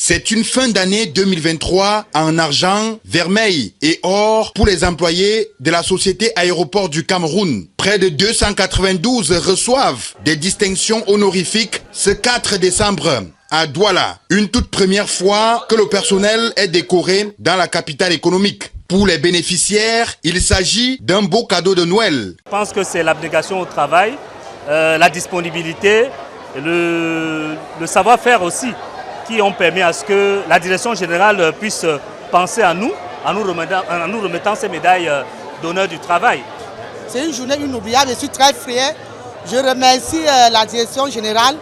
C'est une fin d'année 2023 en argent, vermeil et or pour les employés de la société Aéroport du Cameroun. Près de 292 reçoivent des distinctions honorifiques ce 4 décembre à Douala. Une toute première fois que le personnel est décoré dans la capitale économique. Pour les bénéficiaires, il s'agit d'un beau cadeau de Noël. Je pense que c'est l'abnégation au travail, la disponibilité, le savoir-faire aussi, qui ont permis à ce que la direction générale puisse penser à nous, en nous remettant ces médailles d'honneur du travail. C'est une journée inoubliable, je suis très fier. Je remercie la direction générale,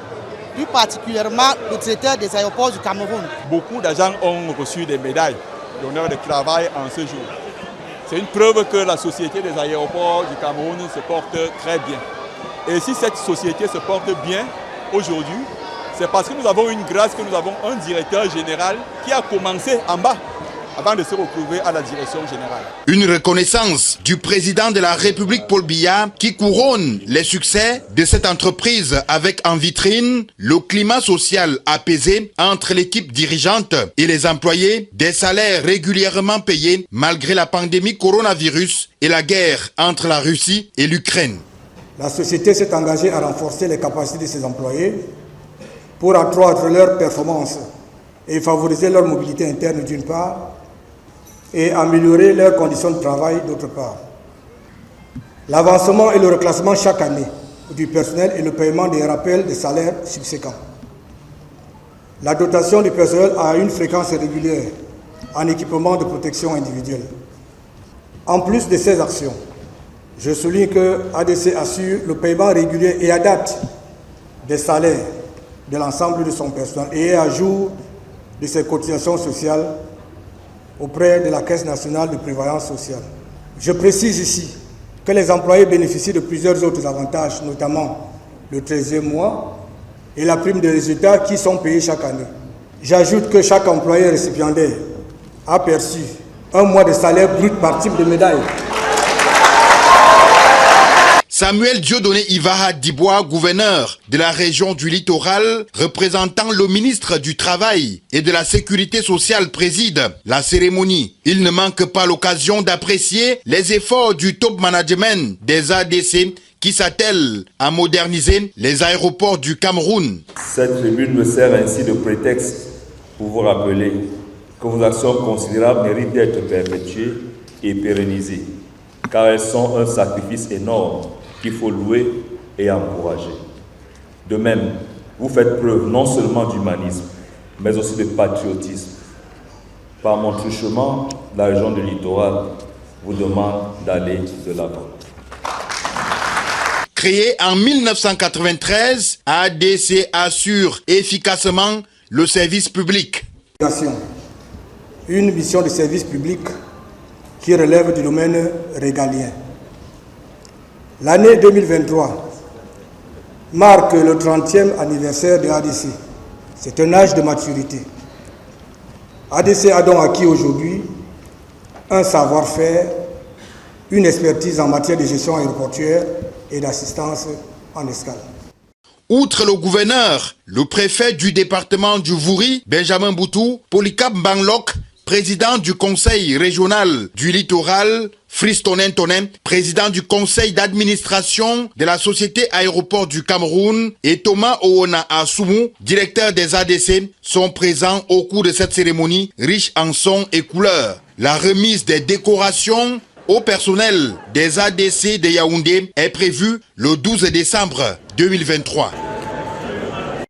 plus particulièrement le directeur des aéroports du Cameroun. Beaucoup d'agents ont reçu des médailles d'honneur de travail en ce jour. C'est une preuve que la société des aéroports du Cameroun se porte très bien. Et si cette société se porte bien aujourd'hui, c'est parce que nous avons une grâce, que nous avons un directeur général qui a commencé en bas avant de se retrouver à la direction générale. Une reconnaissance du président de la République Paul Biya qui couronne les succès de cette entreprise avec en vitrine le climat social apaisé entre l'équipe dirigeante et les employés, des salaires régulièrement payés malgré la pandémie coronavirus et la guerre entre la Russie et l'Ukraine. La société s'est engagée à renforcer les capacités de ses employés pour accroître leur performance et favoriser leur mobilité interne d'une part et améliorer leurs conditions de travail d'autre part. L'avancement et le reclassement chaque année du personnel et le paiement des rappels de salaires subséquents. La dotation du personnel à une fréquence régulière en équipement de protection individuelle. En plus de ces actions, je souligne que ADC assure le paiement régulier et à date des salaires de l'ensemble de son personnel et à jour de ses cotisations sociales auprès de la Caisse nationale de prévoyance sociale. Je précise ici que les employés bénéficient de plusieurs autres avantages, notamment le 13e mois et la prime de résultats qui sont payés chaque année. J'ajoute que chaque employé récipiendaire a perçu un mois de salaire brut par type de médaille. Samuel Dieudonné Ivaha Dibois, gouverneur de la région du littoral, représentant le ministre du Travail et de la Sécurité sociale, préside la cérémonie. Il ne manque pas l'occasion d'apprécier les efforts du top management des ADC qui s'attellent à moderniser les aéroports du Cameroun. Cette tribune me sert ainsi de prétexte pour vous rappeler que vos actions considérables méritent d'être perpétuées et pérennisées, car elles sont un sacrifice énorme qu'il faut louer et encourager. De même, vous faites preuve non seulement d'humanisme, mais aussi de patriotisme. Par mon truchement, la région du littoral vous demande d'aller de l'avant. Créé en 1993, ADC assure efficacement le service public. Une mission de service public qui relève du domaine régalien. L'année 2023 marque le 30e anniversaire de ADC. C'est un âge de maturité. ADC a donc acquis aujourd'hui un savoir-faire, une expertise en matière de gestion aéroportuaire et d'assistance en escale. Outre le gouverneur, le préfet du département du Vouri, Benjamin Boutou, Polycap Banglok, président du conseil régional du littoral, Fris Tonen Tonen, président du conseil d'administration de la société aéroport du Cameroun, et Thomas Oona Assoumou, directeur des ADC, sont présents au cours de cette cérémonie riche en sons et couleurs. La remise des décorations au personnel des ADC de Yaoundé est prévue le 12 décembre 2023.